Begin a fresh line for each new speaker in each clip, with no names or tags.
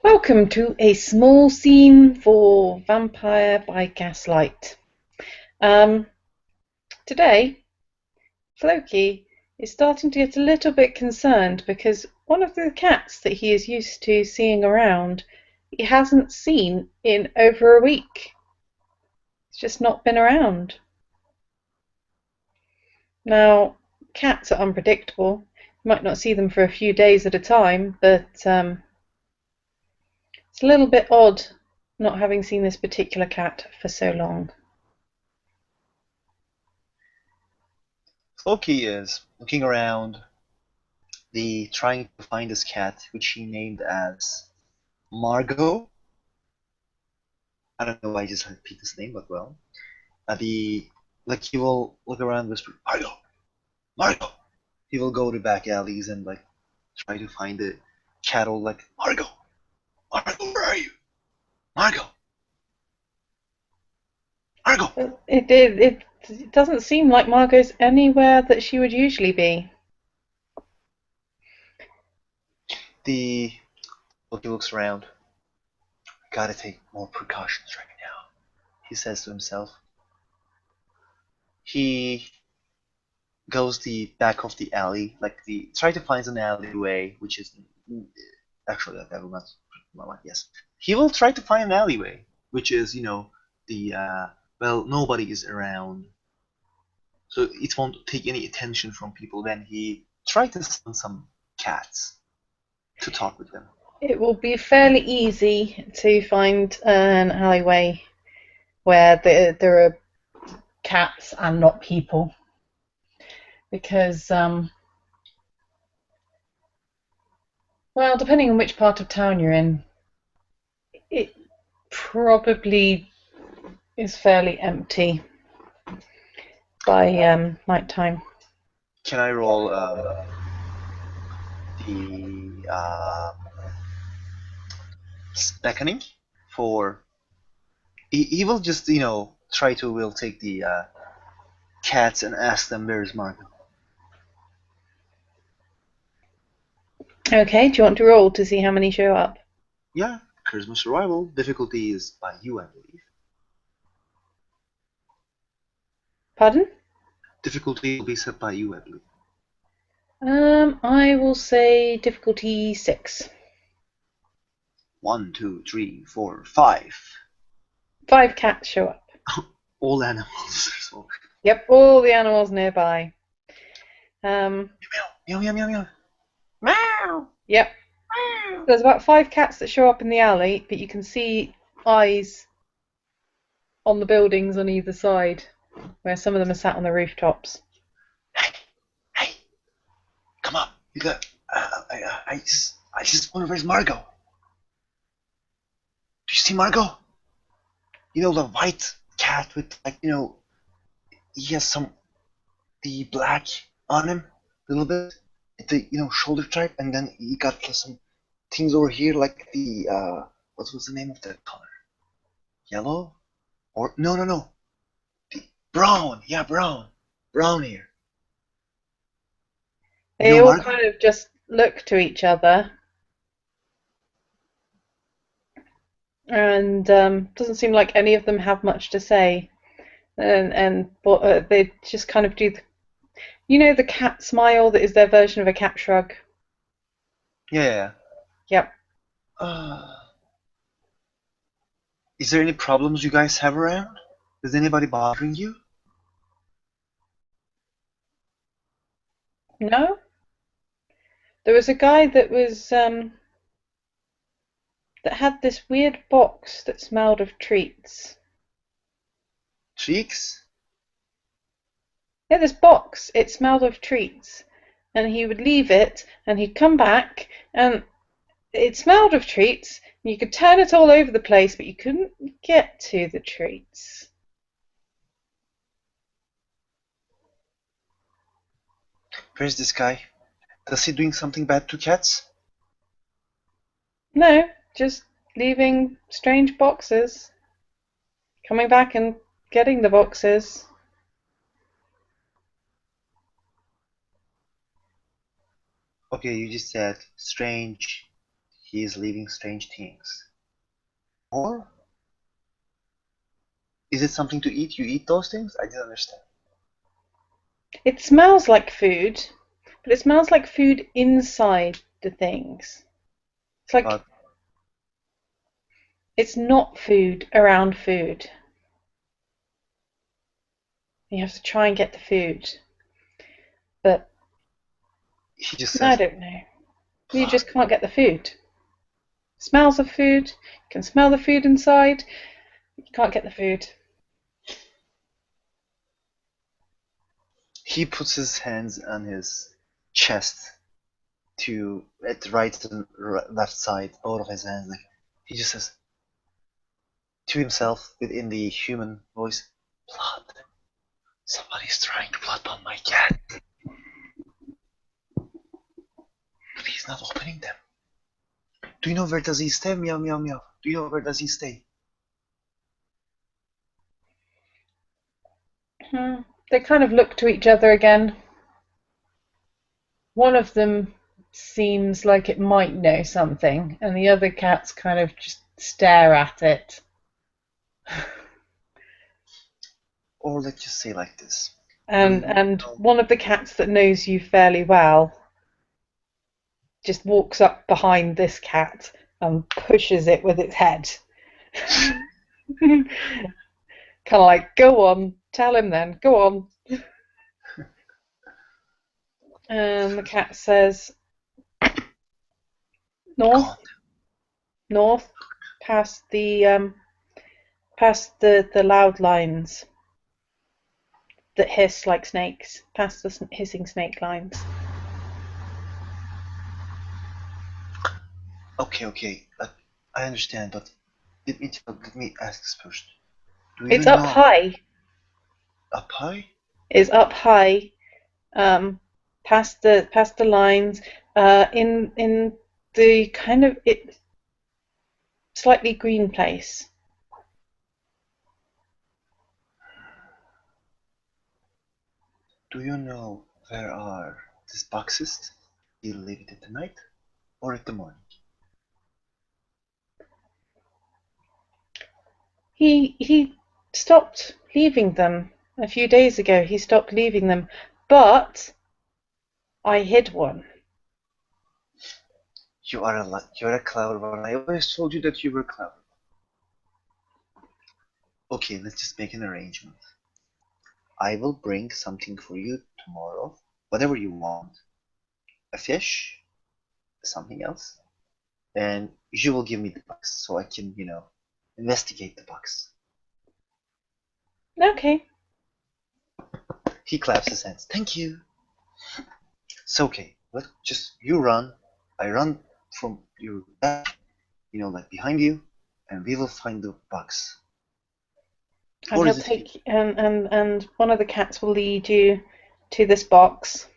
Welcome to a small scene for Vampire by Gaslight. Um, Today, Floki is starting to get a little bit concerned because one of the cats that he is used to seeing around, he hasn't seen in over a week. It's just not been around. Now, cats are unpredictable. You might not see them for a few days at a time, but it's a little bit odd not having seen this particular cat for so long.
Loki is looking around, trying to find his cat, which he named as Margot. I don't know why I just repeat his name, but well, the like he will look around, whisper, Margot, Margot. He will go to back alleys and try to find the cattle, like Margot, Margot, where are you, Margot, Margot.
It doesn't seem like Margot's anywhere that she would usually be.
The Loki looks around. I gotta take more precautions right now, he says to himself. He goes the back of the alley, try to find an alleyway, which is actually that will not, well, yes, he will try to find an alleyway, which is the well, nobody is around, so it won't take any attention from people. Then he tried to summon some cats to talk with them.
It will be fairly easy to find an alleyway where there are cats and not people, because well, depending on which part of town you're in, it probably is fairly empty by night time.
Can I roll the beckoning for? He will just try to will take the cats and ask them where's Margot.
Okay, do you want to roll to see how many show up?
Yeah, charisma survival. Difficulty is by you, I believe.
Pardon?
Difficulty will be set by you, I believe.
I will say difficulty 6.
1, 2, 3, 4, 5.
5 cats show up.
All animals. So,
Yep, all the animals nearby. Um,
meow, meow, meow, meow.
Meow. Yep. There's about 5 cats that show up in the alley, but you can see eyes on the buildings on either side, where some of them are sat on the rooftops.
Hey, hey, come on. You got. I just wonder where's Margot. Do you see Margot? You know the white cat with he has some the black on him a little bit, the shoulder type, and then he got some things over here like the what was the name of that color? Yellow? Or no, the brown. Yeah, brown here. You
They
know
all
Margot?
kind of just look to each other, and doesn't seem like any of them have much to say. And but they just kind of do the cat smile that is their version of a cat shrug.
Yeah.
Yep.
Uh, is there any problems you guys have around? Is anybody bothering you?
No, there was a guy that had this weird box that smelled of treats.
Cheeks?
Yeah, this box, it smelled of treats. And he would leave it, and he'd come back, and it smelled of treats. And you could turn it all over the place, but you couldn't get to the treats.
Where's this guy? Is he doing something bad to cats?
No, just leaving strange boxes, coming back and getting the boxes.
Okay, you just said strange. he is leaving strange things. Or is it something to eat? You eat those things? I didn't understand.
It smells like food, but it smells like food inside the things. It's like
But
it's not food around food. You have to try and get the food. But
he just
I
says
don't know. You
blood.
just can't get the food. Smells of food. You can smell the food inside. You can't get the food.
He puts his hands on his chest to at the right and left side, both of his hands. Like he just says to himself within the human voice, "Blood. Somebody's trying to blood on my cat. But he's not opening them. Do you know where does he stay? Meow meow meow. Do you know where does he stay?"
They kind of look to each other again. One of them seems like it might know something, and the other cats kind of just stare at it.
Or let's just say like this. Do
And
you
and
know?
one of the cats that knows you fairly well just walks up behind this cat and pushes it with its head. Kind of like, go on, tell him then, go on. And the cat says,
Go
north,
on.
north, past the loud lines that hiss like snakes, past the hissing snake lines.
Okay, okay. I understand, but let me ask this first. Do you
It's up
know
high.
a pie?
It's up high, past the lines, in the kind of it slightly green place.
Do you know where are these boxes? Do you leave it at the night or at the morning?
He stopped leaving them a few days ago. He stopped leaving them, but I hid one.
You're a clever one. I always told you that you were clever. Okay, let's just make an arrangement. I will bring something for you tomorrow, whatever you want. A fish, something else, and you will give me the box so I can, investigate the box.
Okay.
He claps his hands. Thank you. It's okay. Let just you run. I run from your back, like behind you, and we will find the box.
And
Or
he'll
is it here?
take and one of the cats will lead you to this box,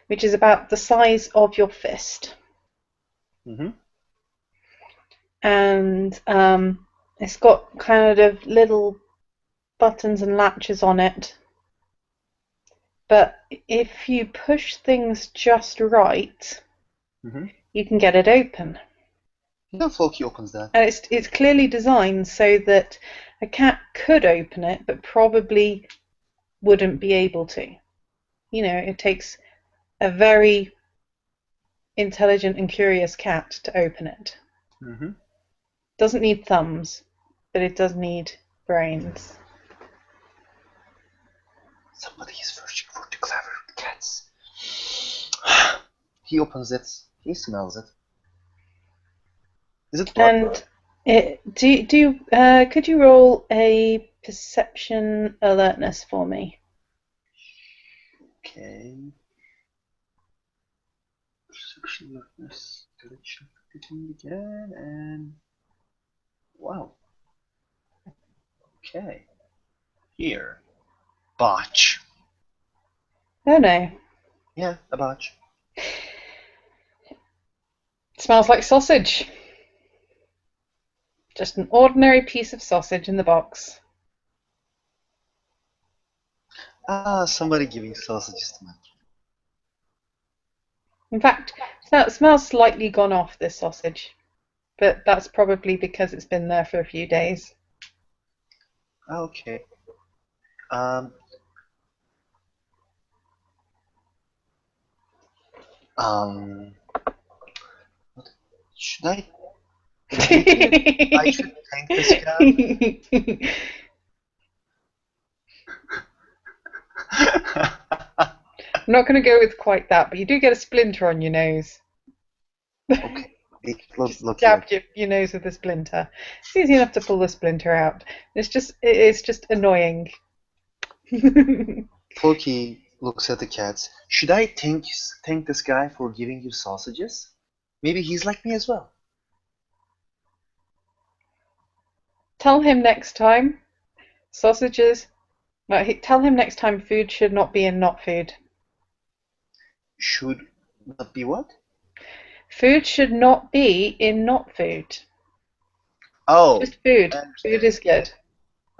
which is about the size of your fist.
Mm-hmm.
And it's got kind of little buttons and latches on it. But if you push things just right,
Mm-hmm.
you can get it open.
Yeah, Floki opens that.
And it's clearly designed so that a cat could open it, but probably wouldn't be able to. It takes a very intelligent and curious cat to open it.
Mm-hmm.
Doesn't need thumbs, but it does need brains.
Somebody is searching for the clever cats. He opens it. He smells it. Is it blood?
And could you roll a perception alertness for me?
Okay. Perception alertness. Direction again, and wow. Okay. Here. Botch.
Oh no,
Yeah, a botch.
it smells like sausage. Just an ordinary piece of sausage in the box.
Ah, somebody giving sausages to my
In fact, it smells slightly gone off, this sausage. but that's probably because it's been there for a few days.
Okay. Um, um, what, should I? Do you think that I should thank this cat?
I'm not going to go with quite that, but you do get a splinter on your nose.
Okay. Look,
Just
look here.
jabbed your nose with a splinter. It's easy enough to pull the splinter out. It's just annoying.
Floki looks at the cats. Should I thank this guy for giving you sausages? Maybe he's like me as well.
Tell him next time sausages. Well, tell him next time food should not be in not food.
Should not be what?
Food should not be in not food.
Oh,
Just food.
I
Food
understand.
is good.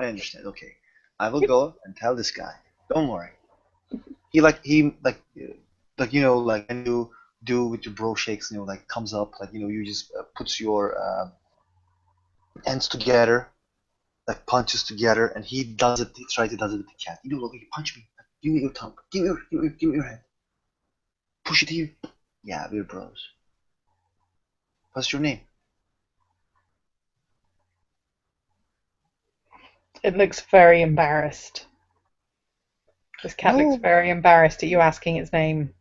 I understand. Okay, I will go and tell this guy. Don't worry. He like like when you do with your bro shakes, like comes up, you just puts your ends together, like punches together, and he does it. He tries to does it with the cat. Look, you punch me. Give me your tongue. Give me your hand. Push it here. Yeah, we're bros. What's your name?
It looks very embarrassed. This cat looks
No,
very embarrassed at you asking its name.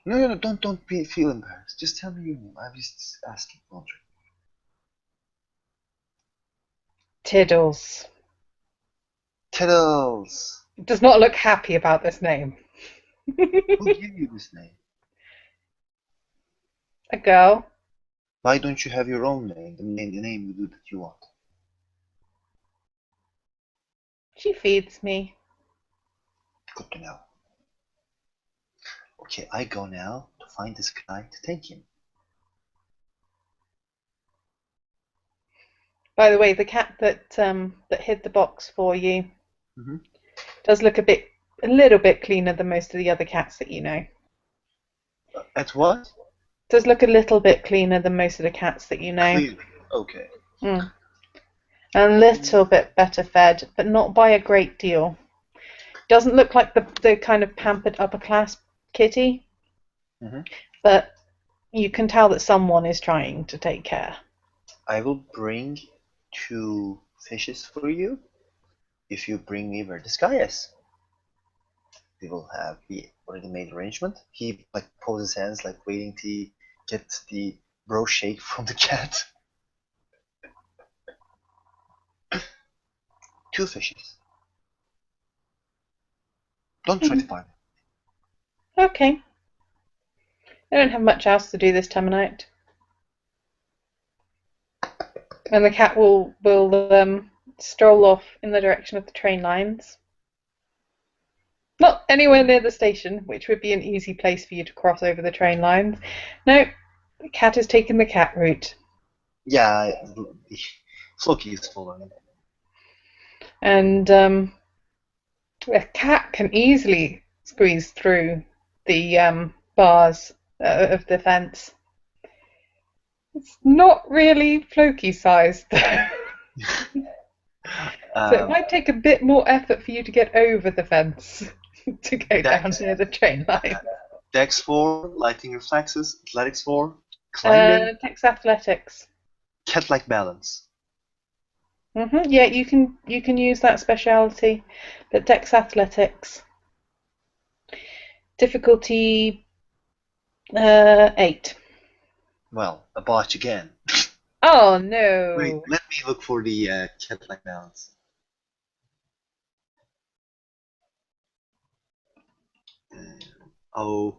no. Don't feel embarrassed. Just tell me your name. I'm just asking, Audrey.
Tiddles.
Tiddles.
Does not look happy about this name.
Who gave you this name?
A girl.
Why don't you have your own name? The name you do that you want.
She feeds me.
Good to know. Okay, I go now to find this guy to thank him.
By the way, the cat that hid the box for you
Hmm.
does look a little bit cleaner than most of the other cats that you know.
At what?
Does look a little bit cleaner than most of the cats that you know.
Clean. Okay.
Mm. A little bit better fed, but not by a great deal. Doesn't look like the kind of pampered upper class kitty,
Hmm.
but you can tell that someone is trying to take care.
I will bring 2 fishes for you if you bring me where this guy is. We will have the already made arrangement. He like poses hands, like waiting to get the bro shake from the cat. 2 fishes. Don't try to find
Okay. I don't have much else to do this time of night. And the cat will stroll off in the direction of the train lines. Not anywhere near the station, which would be an easy place for you to cross over the train lines. No, the cat has taken the cat route.
Yeah, Floki is following.
And a cat can easily squeeze through the bars of the fence. It's not really Floki sized, though. So it
Um,
might take a bit more effort for you to get over the fence to go down
Dex,
near the train line.
Dex 4, Lighting Reflexes, Athletics 4, Climbing,
Tex Athletics.
Cat-like Balance.
Yeah, you can use that speciality, but Dex Athletics difficulty 8.
Well, a botch again.
Oh
Wait,
no!
let me look for the cat-like balance. Oh,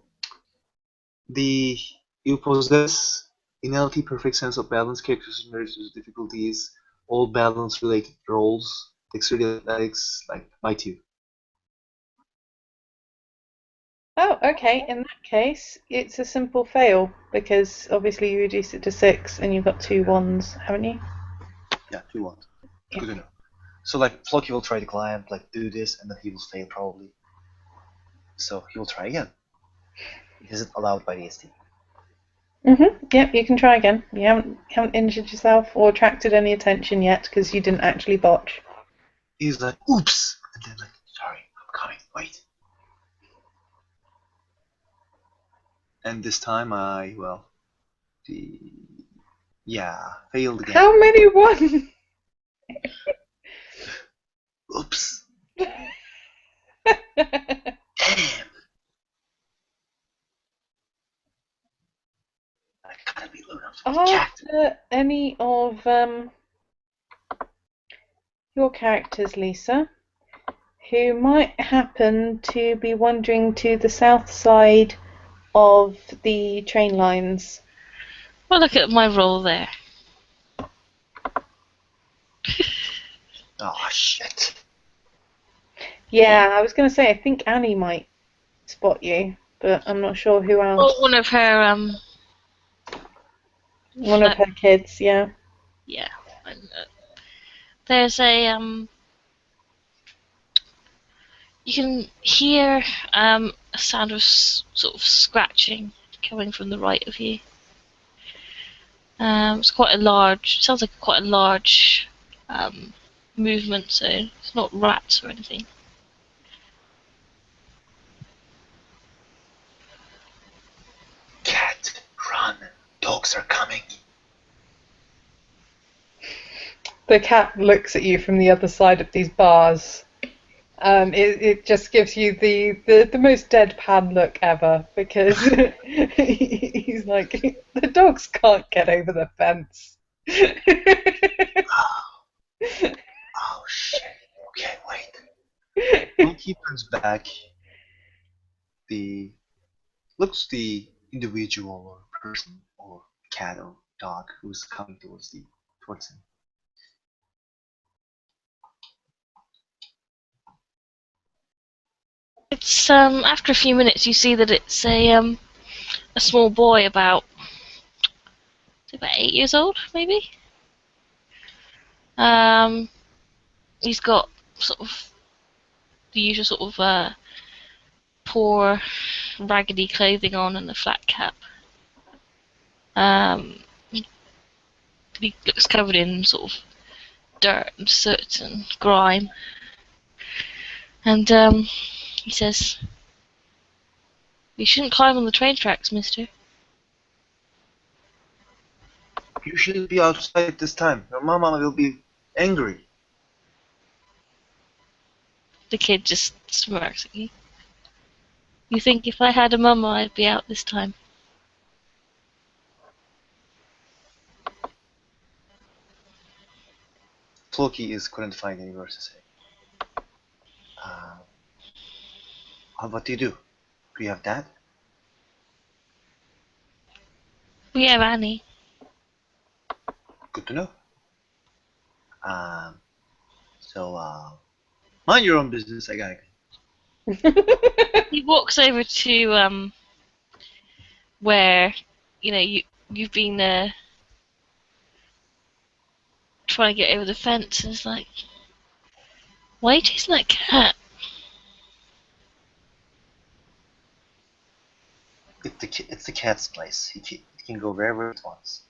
the you possess inherently perfect sense of balance, characteristics, difficulties, all balance-related roles, dexterity, athletics, like might you.
Oh, okay. In that case, it's a simple fail because obviously you reduce it to 6, and you've got 2 1s, haven't you?
Yeah, 2 1.
Yeah.
Good to know. So like Floki will try to climb, like do this, and then he will fail probably. So he will try again. It isn't allowed by the ST.
Yep, you can try again. You haven't injured yourself or attracted any attention yet because you didn't actually botch.
He's like, oops, and then like, sorry, I'm coming. Wait. And this time the yeah, failed again.
How many won?
Oops. Damn. I gotta be low enough for the
Are
cat.
there any of your characters, Lisa, who might happen to be wandering to the south side of the train lines?
Well, look at my roll there.
Oh shit.
Yeah, I was going to say, I think Annie might spot you, but I'm not sure who else.
Well, one of her
One of her kids, yeah.
yeah. There's a you can hear a sound of sort of scratching coming from the right of you. It's quite a large. Sounds like quite a large movement, so it's not rats or anything.
Cat, run. Dogs are coming.
The cat looks at you from the other side of these bars. It just gives you the most deadpan look ever because he's like, the dogs can't get over the fence.
Oh shit. Okay, wait. Loki turns back. The looks the individual or person or cat or dog who's coming towards him.
It's after a few minutes you see that it's a small boy about 8 years old maybe. He's got sort of the usual sort of poor raggedy clothing on and a flat cap. Um, he looks covered in sort of dirt and soot and grime. And he says, "You shouldn't climb on the train tracks, mister."
You shouldn't be outside this time. Your mama will be angry.
The kid just smirks at you. "You think if I had a mama I'd be out this time?"
Floki couldn't find any words to say. What do you do? Do you have that?
"We have Annie."
Good to know. So mind your own business. I gotta go.
He walks over to where you've been trying to get over the fence, and it's like, "Why are you chasing that cat?"
It's the cat's place. It can go wherever it wants.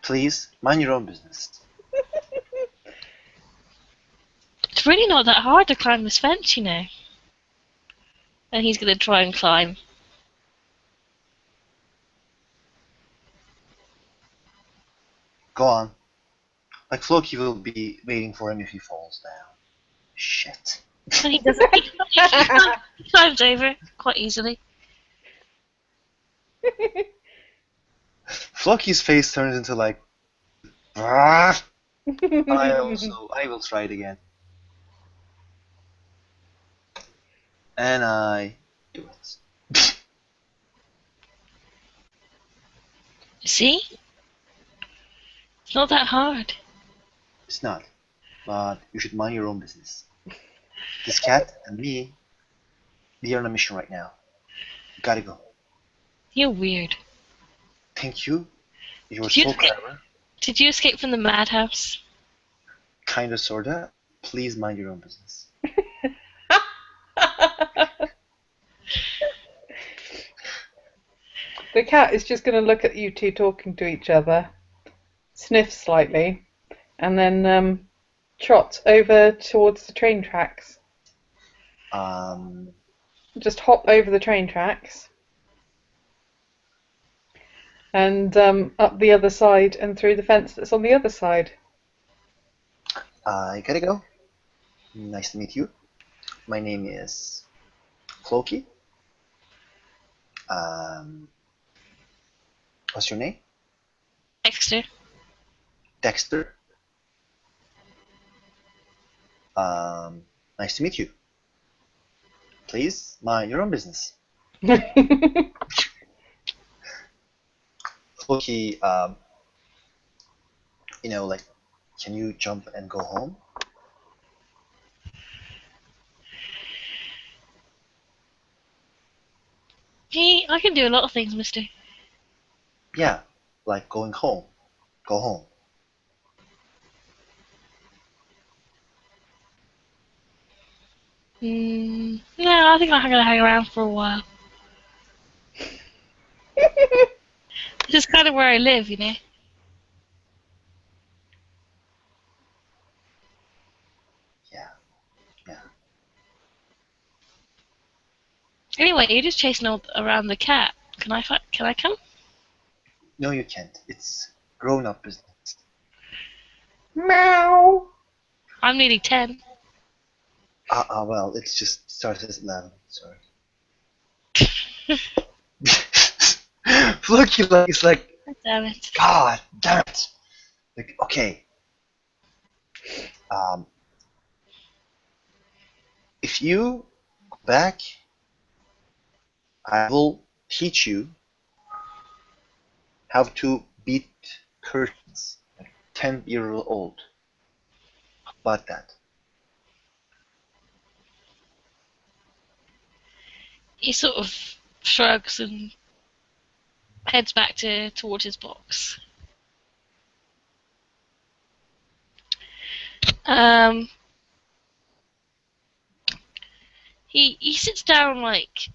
Please mind your own business.
"It's really not that hard to climb this fence, you know." And he's gonna try and climb.
Go on. Like Floki will be waiting for him if he falls down. Shit.
And he doesn't. He climbs over quite easily.
Floki's face turns into like. "Ah!" I will try it again. And I do it.
See? It's not that hard.
It's not. But you should mind your own business. This cat and me, we are on a mission right now. Gotta go.
You're weird.
Thank you. You're
Did you
so
escape,
clever.
did you escape from the madhouse?
Kinda, sorta. Please mind your own business.
The cat is just going to look at you two talking to each other, sniff slightly, and then trot over towards the train tracks.
Um,
Just hop over the train tracks and up the other side and through the fence that's on the other side.
I gotta go. Nice to meet you. My name is Floki. Um, what's your name?
Dexter.
Dexter. Nice to meet you. Please mind your own business. Floki, like, can you jump and go home?
Gee, I can do a lot of things, mister.
Yeah, like going home. Go home.
No, I think I'm gonna hang around for a while. This is kind of where I live, you know.
Yeah, yeah.
Anyway, you're just chasing around the cat. Can I come?
No, you can't. It's grown-up business.
Meow.
I'm nearly 10.
Well, it's just started at 11. Sorry. Floki, like, it's like,
Damn it.
God damn it. Like, okay. If you go back, I will teach you how to beat curtains. Like 10-year-old. How about that?
He sort of shrugs and heads back towards his box. Um, he sits down like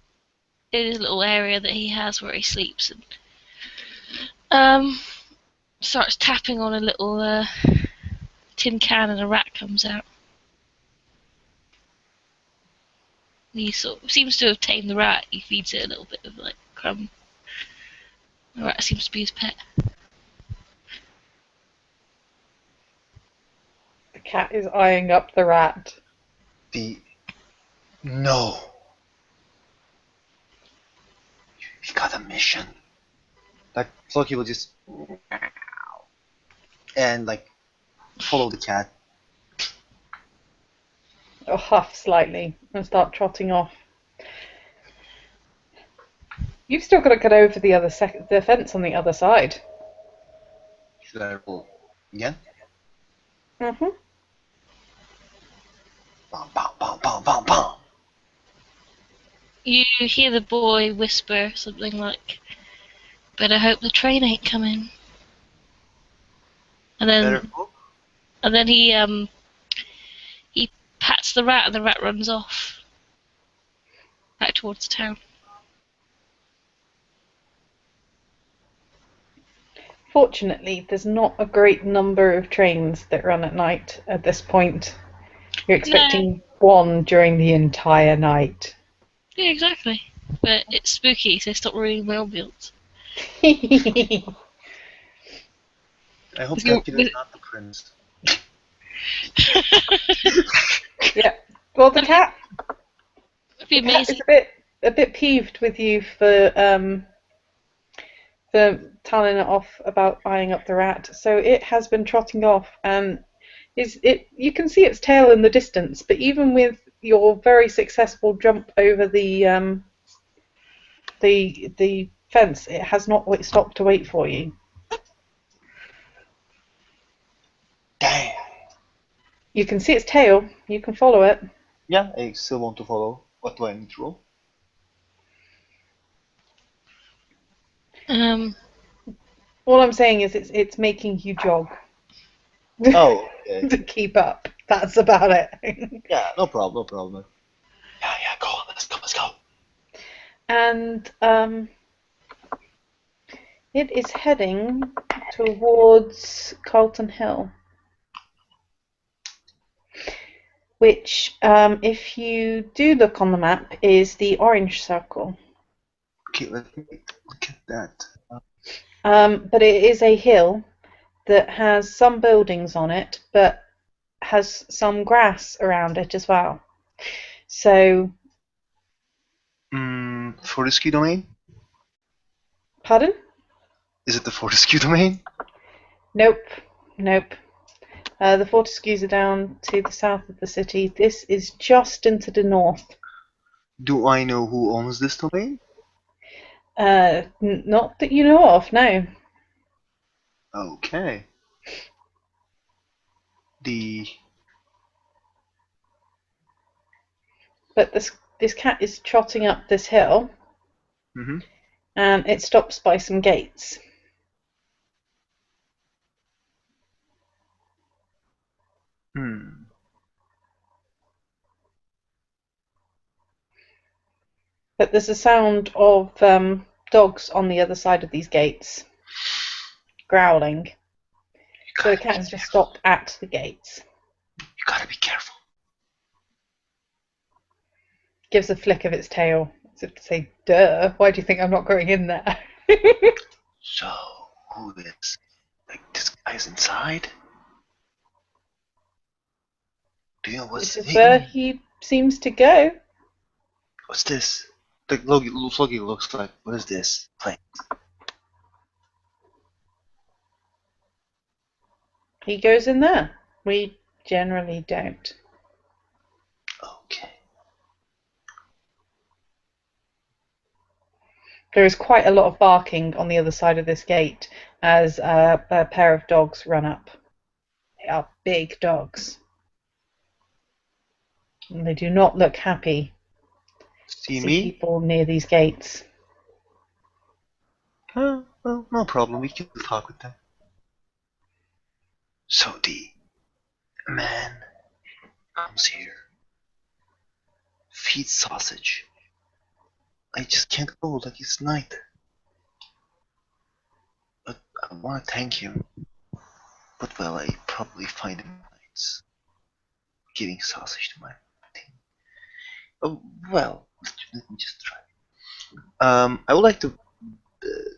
in his little area that he has where he sleeps and starts tapping on a little tin can and a rat comes out. He sort of seems to have tamed the rat. He feeds it a little bit of like crumb. The rat seems to be his pet.
The cat is eyeing up the rat.
No. We got a mission. Like, Floki will just and like follow the cat.
Or huff slightly and start trotting off. You've still got to get over the fence on the other side.
Should I roll again?
Mhm.
Bam, bam, bam, bam, bam, bam.
You hear the boy whisper something like, "Better hope the train ain't coming." And
Better
then
hope.
and then he pats the rat and the rat runs off back towards the town.
Fortunately, there's not a great number of trains that run at night at this point. You're expecting one during the entire night.
Yeah, exactly. But it's spooky, so stop ruining my ambience.
I hope
With your-
that kid is
with-
not the prince.
Yeah. Well, the cat
It'd be
the cat
amazing.
is a bit peeved with you for telling it off about eyeing up the rat. So it has been trotting off, and you can see its tail in the distance. But even with your very successful jump over the fence, it has not stopped to wait for you.
Damn.
You can see its tail. You can follow it.
Yeah, I still want to follow. What do I need to roll?
All I'm saying is it's making you jog
Oh, okay.
to keep up. That's about it.
Yeah, no problem, no problem. Yeah, go on, let's go.
And It is heading towards Carlton Hill, which, if you do look on the map, is the orange circle.
Okay, let me look at that.
But it is a hill that has some buildings on it, but has some grass around it as well. So,
Fortescue domain?
pardon?
Is it the Fortescue domain?
Nope. The Fortescues are down to the south of the city. This is just into the north.
Do I know who owns this domain?
Not that you know of, no.
Okay.
But this cat is trotting up this hill, and it stops by some gates. But there's a sound of dogs on the other side of these gates, growling. So the cat has just stopped at the gates.
You gotta be careful.
Gives a flick of its tail, as if to say, duh, why do you think I'm not going in there?
So, who is... Like, this guy's inside? Do you know what's
This is where he seems to go.
What's this? Like, Logie looks like, what is this? Plane.
He goes in there. We generally don't.
Okay.
There is quite a lot of barking on the other side of this gate as a pair of dogs run up. They are big dogs. And they do not look happy to
See
see
me?
people near these gates.
Well, no problem. We can talk with them. So the man comes here, feeds sausage. I just can't go, like it's night. But I want to thank him. But well, I probably find him nights giving sausage to my team. Oh, well, let me just try. I would like to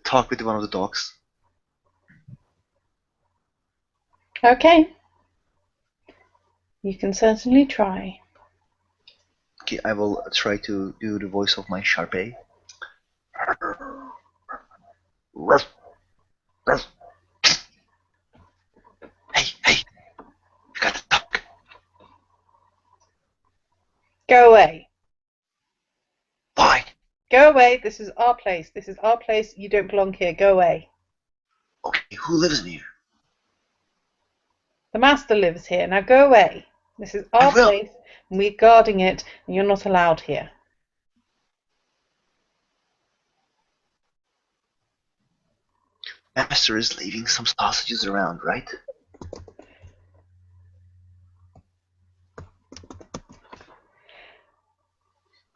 talk with one of the dogs.
Okay. You can certainly try.
Okay, I will try to do the voice of my Sharpei. Hey, you got the duck.
Go away.
Why?
Go away. This is our place. This is our place. You don't belong here. Go away.
Okay, who lives in here?
The master lives here. Now go away. This is our place, and we're guarding it, and you're not allowed here.
Master is leaving some sausages around, right?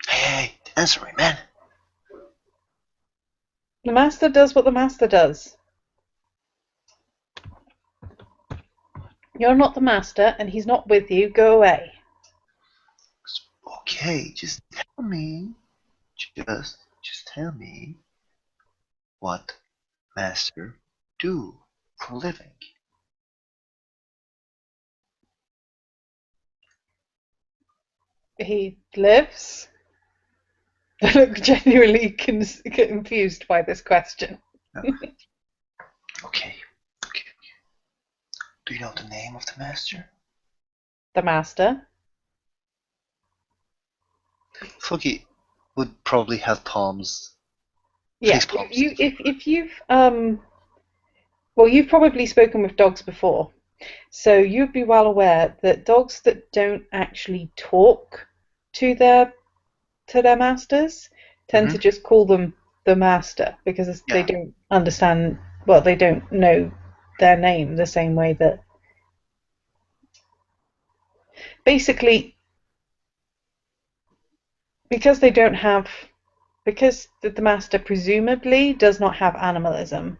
Hey, answer me, man.
The master does what the master does. You're not the master, and he's not with you. Go away.
Okay, just tell me. Just tell me what master do for a living.
He lives. I look genuinely confused by this question.
Okay. Do you know the name of the master?
The master?
Floki would probably have palms.
Yeah. If you've well, you've probably spoken with dogs before, so you'd be well aware that dogs that don't actually talk to their masters tend to just call them the master because they don't understand. Well, they don't know their name the same way that. Basically, because the master presumably does not have animalism,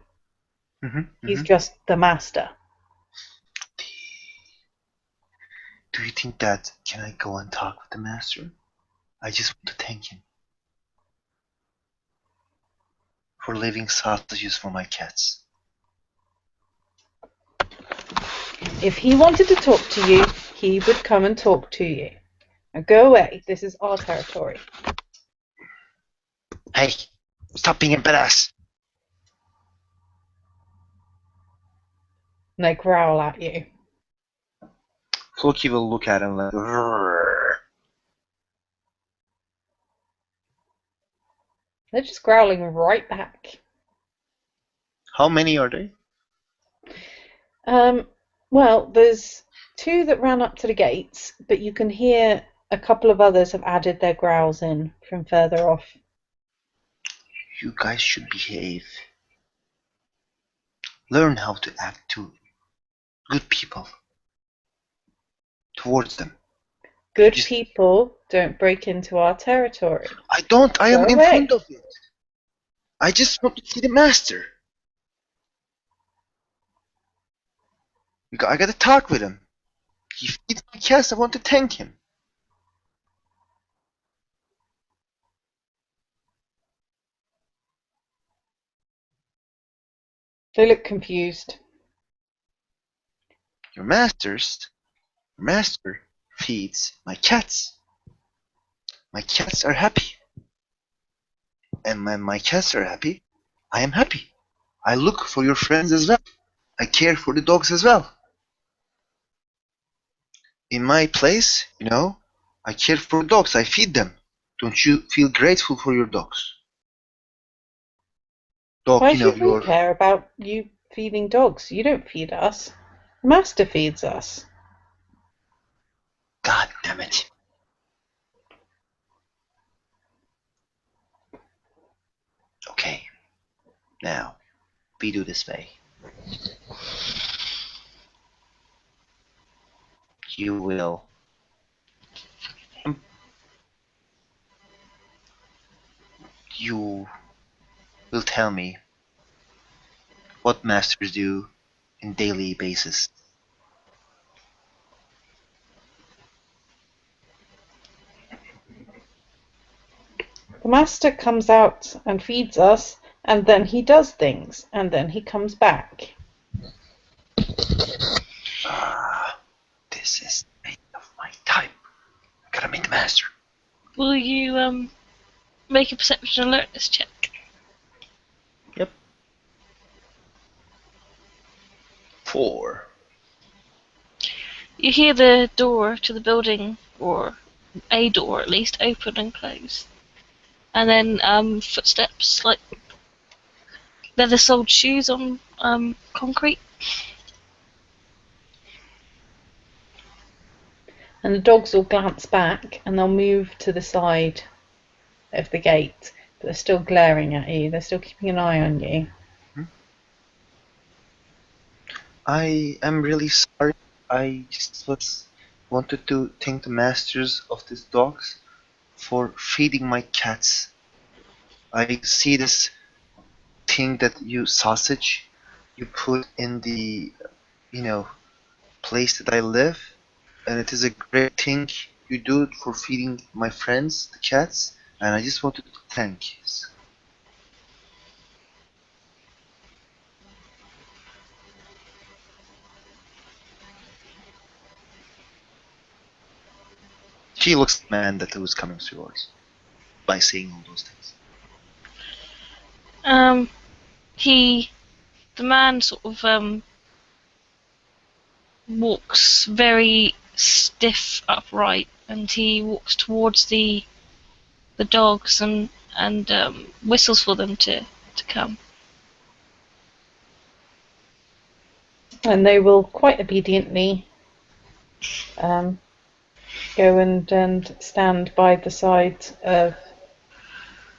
He's just the master.
Do you think that can I go and talk with the master? I just want to thank him for leaving sausages for my cats.
If he wanted to talk to you, he would come and talk to you. Now go away. This is our territory.
Hey, stop being a badass.
And they growl at you.
Floki will look at him like, "Rrrr."
They're just growling right back.
How many are they?
Well, there's 2 that ran up to the gates, but you can hear a couple of others have added their growls in from further off.
You guys should behave. Learn how to act to good people. Towards them.
Good people don't break into our territory.
I don't. I am
Go
in
away.
front of it. I just want to see the master. I gotta talk with him. He feeds my cats. I want to thank him.
They look confused.
Your master feeds my cats. My cats are happy. And when my cats are happy, I am happy. I look for your friends as well. I care for the dogs as well. In my place, I care for dogs. I feed them. Don't you feel grateful for your dogs? Dog,
Why should we care about you feeding dogs? You don't feed us. Master feeds us.
God damn it. Okay. Now, we do this way. You will tell me what masters do in daily basis.
The master comes out and feeds us, and then he does things, and then he comes back.
This is the end of my time. I gotta meet the master.
Will you make a perception alertness check?
Yep. 4.
You hear the door to the building, or a door at least, open and close. And then footsteps, like leather-soled shoes on concrete.
And the dogs will glance back and they'll move to the side of the gate, but they're still glaring at you. They're still keeping an eye on you.
I am really sorry. I just wanted to thank the masters of these dogs for feeding my cats. I see this thing that sausage you put in the place that I live, and it is a great thing you do it for feeding my friends, the cats, and I just wanted to thank you. She looks at the man that was coming towards by saying all those things.
The man sort of walks very stiff upright, and he walks towards the dogs and whistles for them to come.
And they will quite obediently go and stand by the side of,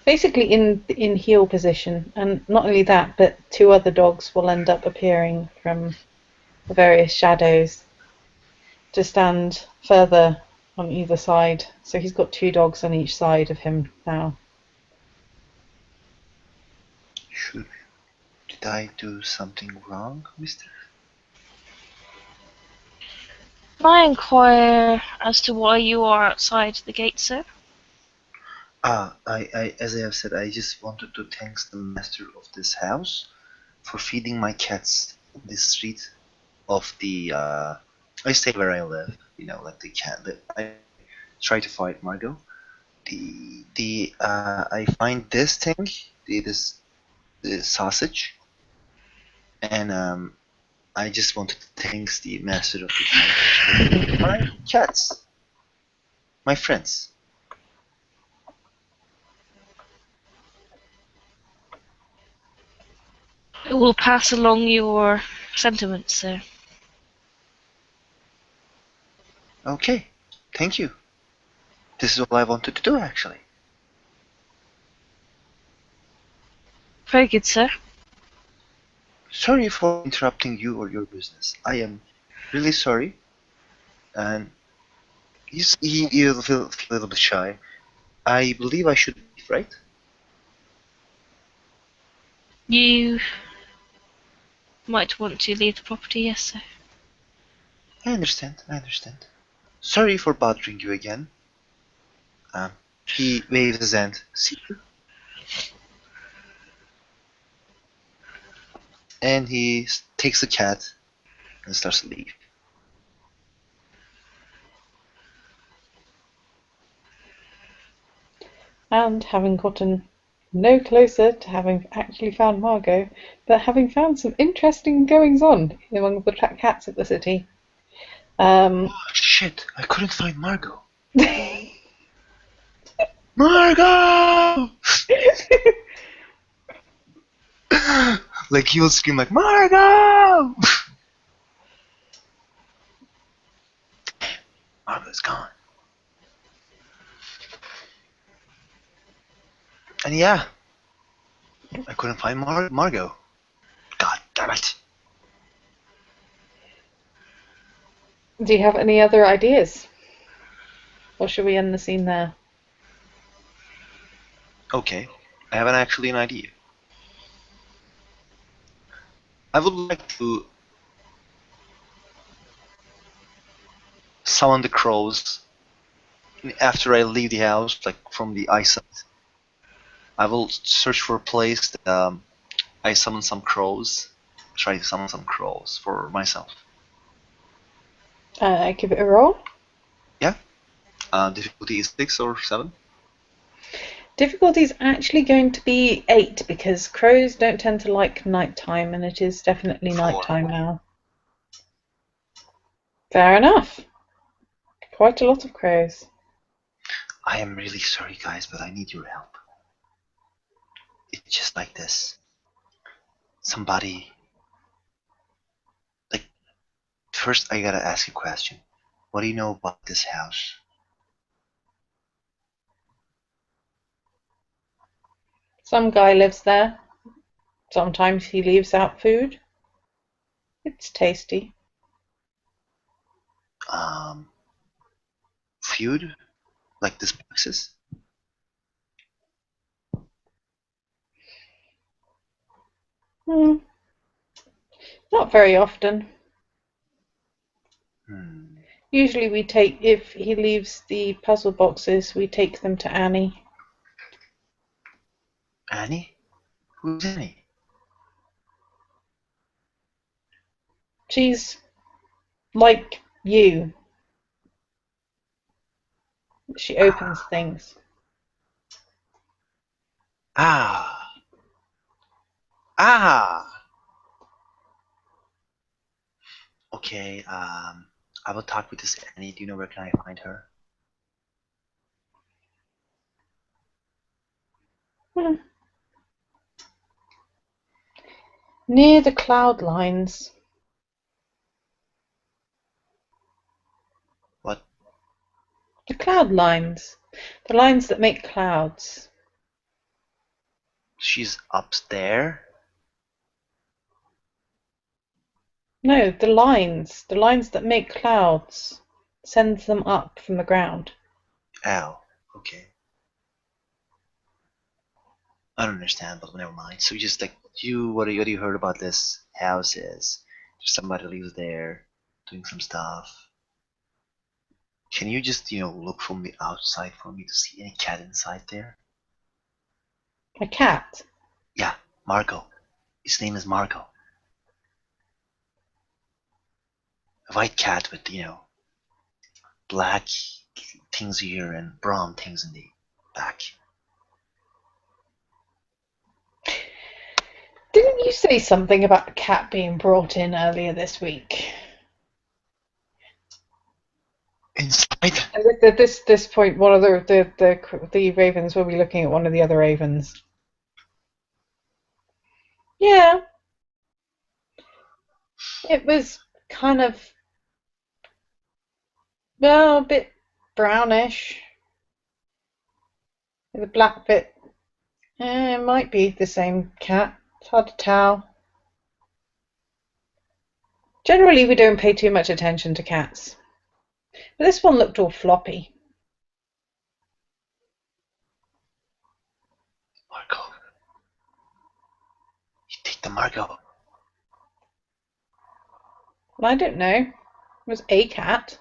basically in heel position. And not only that, but 2 other dogs will end up appearing from the various shadows to stand further on either side. So he's got 2 dogs on each side of him now.
Should Did I do something wrong, mister?
Can I inquire as to why you are outside the gate, sir?
As I have said, I just wanted to thank the master of this house for feeding my cats in the street of the, I stay where I live, like the cat, I try to fight Margot. I find this thing, the sausage, and, I just wanted to thank the master of the house for feeding my cats, my friends.
I will pass along your sentiments, sir.
Okay, thank you. This is all I wanted to do, actually.
Very good, sir.
Sorry for interrupting you or your business. I am really sorry. And you'll feel a little bit shy. I believe I should leave, right?
You might want to leave the property, yes, sir.
I understand. Sorry for bothering you again. He waves his hand. See you. And he takes the cat and starts to leave.
And having gotten no closer to having actually found Margot, but having found some interesting goings on among the cats of the city.
Oh, shit, I couldn't find Margot. Margot! Like he will scream like, Margot! Margot's gone. And yeah, I couldn't find Margot. God damn it.
Do you have any other ideas? Or should we end the scene there?
Okay, I have actually an idea. I would like to summon the crows after I leave the house, like from the eyesight. I will search for a place that I summon some crows. Try to summon some crows for myself.
Give it a roll.
Yeah. Difficulty is 6 or 7.
Difficulty is actually going to be 8 because crows don't tend to like nighttime, and it is definitely
4.
nighttime now. Fair enough. Quite a lot of crows.
I am really sorry, guys, but I need your help. It's just like this. Somebody. Like, first I gotta ask you a question. What do you know about this house?
Some guy lives there. Sometimes he leaves out food. It's tasty.
Feud? Like this boxes?
Not very often.
Hmm.
Usually we take, if he leaves the puzzle boxes, we take them to Annie.
Annie? Who's Annie?
She's like you. She opens things.
Ah. Ah. Okay, I will talk with this Annie. Do you know where can I find her?
Hmm. Near the cloud lines.
What?
The cloud lines. The lines that make clouds.
She's upstairs?
No, the lines. The lines that make clouds. Sends them up from the ground.
Ow. Okay. I don't understand, but never mind. So just like what do you heard about this house is? Somebody lives there, doing some stuff. Can you just, look from the outside for me to see any cat inside there?
A cat?
Yeah, Margot. His name is Margot. A white cat with, black things here and brown things in the back.
Didn't you say something about a cat being brought in earlier this week?
Inside?
And at this point, one of the ravens will be looking at one of the other ravens. Yeah, it was kind of, well, a bit brownish with a black bit. It might be the same cat. It's hard to tell. Generally, we don't pay too much attention to cats. But this one looked all floppy.
Margot. You take the Margot.
Well, I don't know. It was a cat.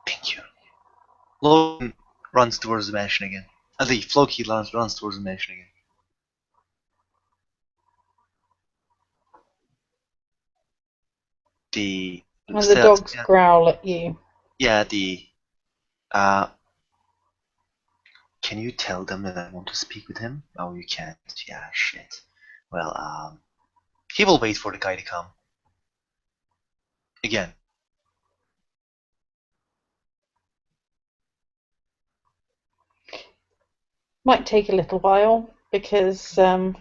Thank you. Logan runs towards the mansion again. Floki runs towards the mansion again.
And the dogs growl at you.
Yeah, can you tell them that I want to speak with him? Oh, you can't. Yeah, shit. Well, he will wait for the guy to come. Again.
Might take a little while because the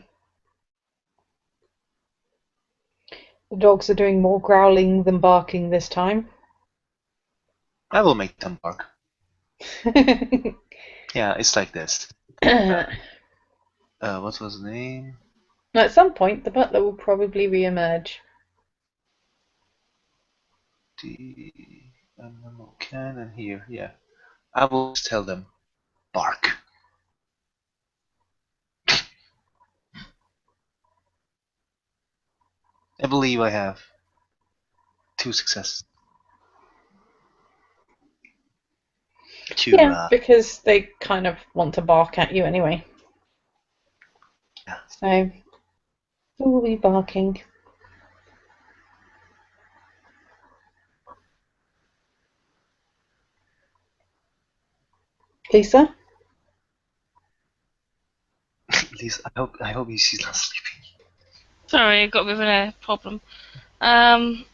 dogs are doing more growling than barking this time.
I will make them bark. Yeah, it's like this. What was the name?
At some point, the butler will probably re-emerge.
The animal can and here, yeah. I will just tell them, bark. I believe I have 2 successes.
Yeah, because they kind of want to bark at you anyway.
Yeah.
So, who will be barking? Lisa?
Lisa, I hope she's not sleeping.
Sorry, I got a bit of a problem. Sorry,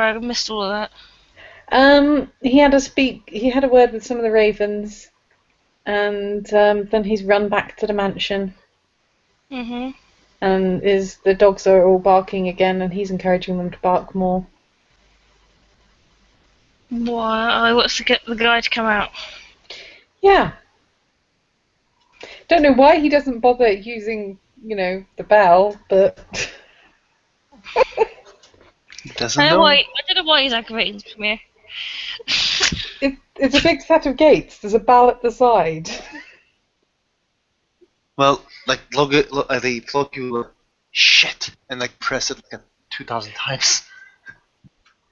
I missed all of that.
He had a word with some of the ravens, and then he's run back to the mansion.
Mhm.
And the dogs are all barking again, and he's encouraging them to bark more.
Why? What's to get the guy to come out?
Yeah. Don't know why he doesn't bother using, the bell, but
He doesn't know.
I don't know why he's aggravating me.
it's a big set of gates. There's a bell at the side.
Well, like they plug you shit and like press it like 2,000 times.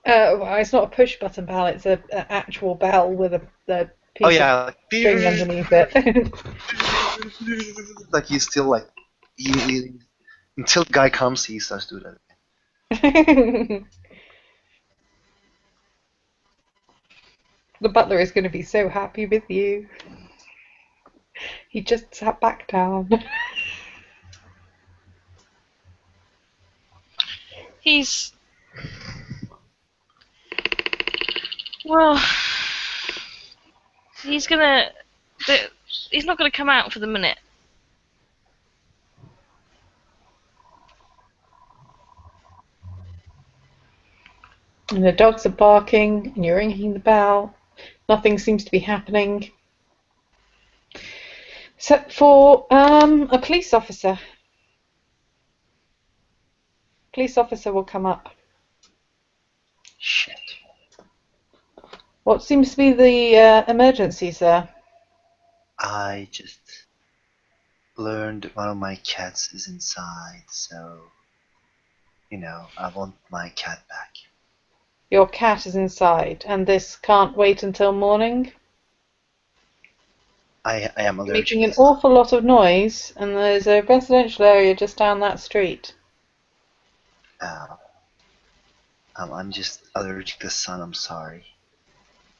Well, it's not a push button bell. It's an actual bell with a piece of string underneath it.
Like he's still like until the guy comes, he starts doing that.
The butler is going to be so happy with you. He just sat back down.
He's he's not gonna come out for the minute.
And the dogs are barking, and you're ringing the bell. Nothing seems to be happening. Except for a police officer. Police officer will come up.
Shit.
What seems to be the emergency, sir?
I just learned one of my cats is inside, so I want my cat back.
Your cat is inside, and this can't wait until morning?
I am allergic
Making an
to sun.
awful lot of noise, and there's a residential area just down that street.
Uh, I'm just allergic to sun. I'm sorry,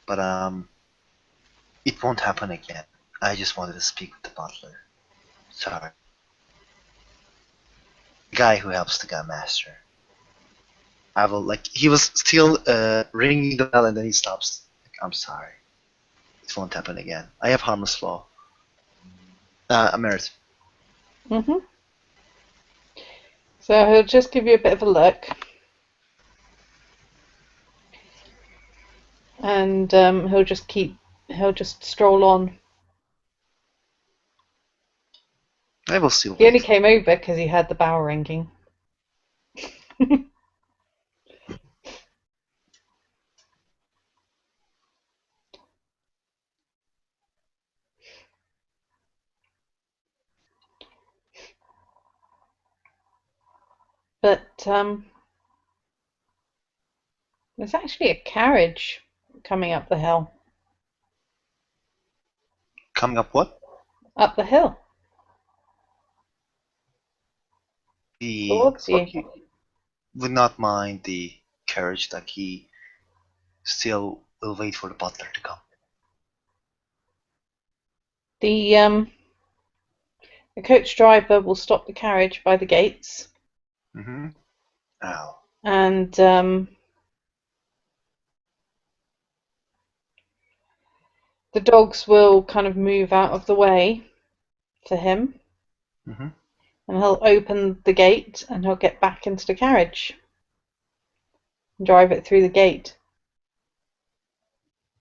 but it won't happen again. I just wanted to speak with the butler. Sorry, the guy who helps the gun master. I will he was still ringing the bell and then he stops. I'm sorry. It won't happen again. I have harmless law. Merit.
Hmm. So he'll just give you a bit of a look, and he'll just stroll on.
I will still
He only
wait.
came over because he heard the bell ringing. But there's actually a carriage coming up the hill.
Coming up what?
Up the hill
The
towards you.
Floki would not mind the carriage that he still will wait for the butler to come.
The coach driver will stop the carriage by the gates,
Mm-hmm. Ow.
and the dogs will kind of move out of the way for him,
Mm-hmm.
and he'll open the gate and he'll get back into the carriage and drive it through the gate.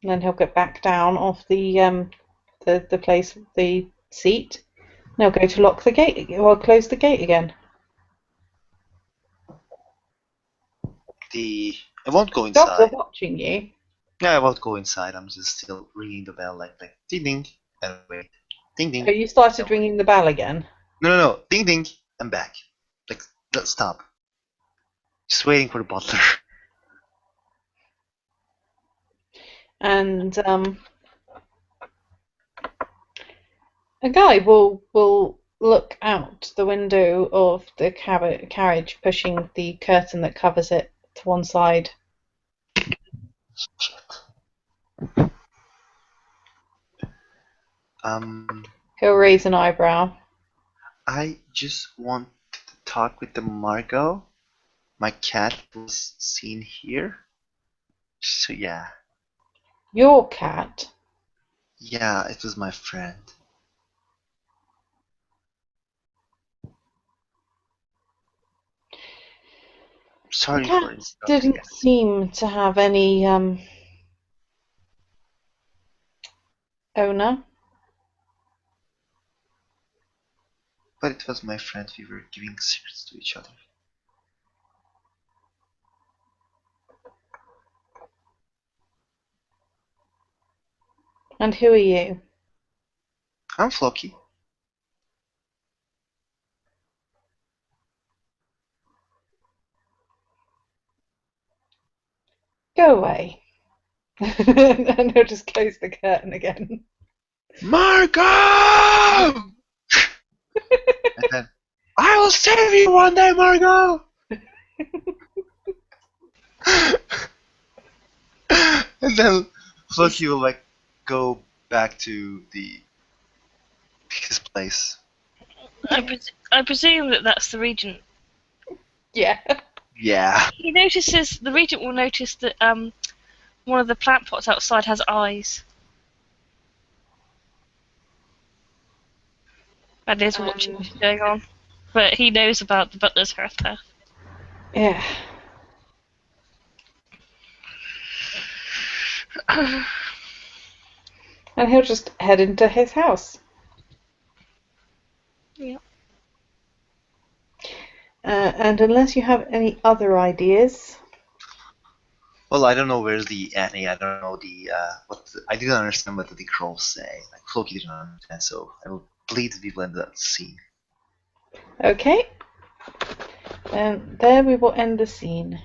And then he'll get back down off the seat, and he'll go to lock the gate or close the gate again.
I won't go
Dogs are
inside.
watching you.
Yeah, I won't go inside. I'm just still ringing the bell like ding ding and wait. Ding
Oh,
ding
you started
and wait.
ringing the bell again.
No. Ding ding and back. Like stop. Just waiting for the butler.
And a guy will look out the window of the carriage, pushing the curtain that covers it to one side.
Um,
He'll raise an eyebrow.
I just want to talk with the Margot. My cat was seen here. So yeah.
Your cat?
Yeah, it was my friend.
The
Sorry
cat
for interrupting
didn't
again.
seem to have any owner.
But it was my friend. We were giving secrets to each other.
And who are you?
I'm Floki.
Go away. And he'll just close the curtain again.
Margot! And then, I will save you one day, Margot! And then Floki will go back to his place.
I presume that that's the regent.
Yeah.
Yeah.
The regent will notice that one of the plant pots outside has eyes. And is watching what's going on. But he knows about the butler's hearth path.
Yeah. And he'll just head into his house.
Yeah.
And unless you have any other ideas.
Well, I don't know where's the Annie. I don't know I didn't understand what the crows say. Like Floki didn't understand, so I will bleed people in that scene.
Okay, and there we will end the scene.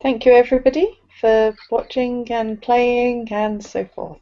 Thank you everybody for watching and playing and so forth.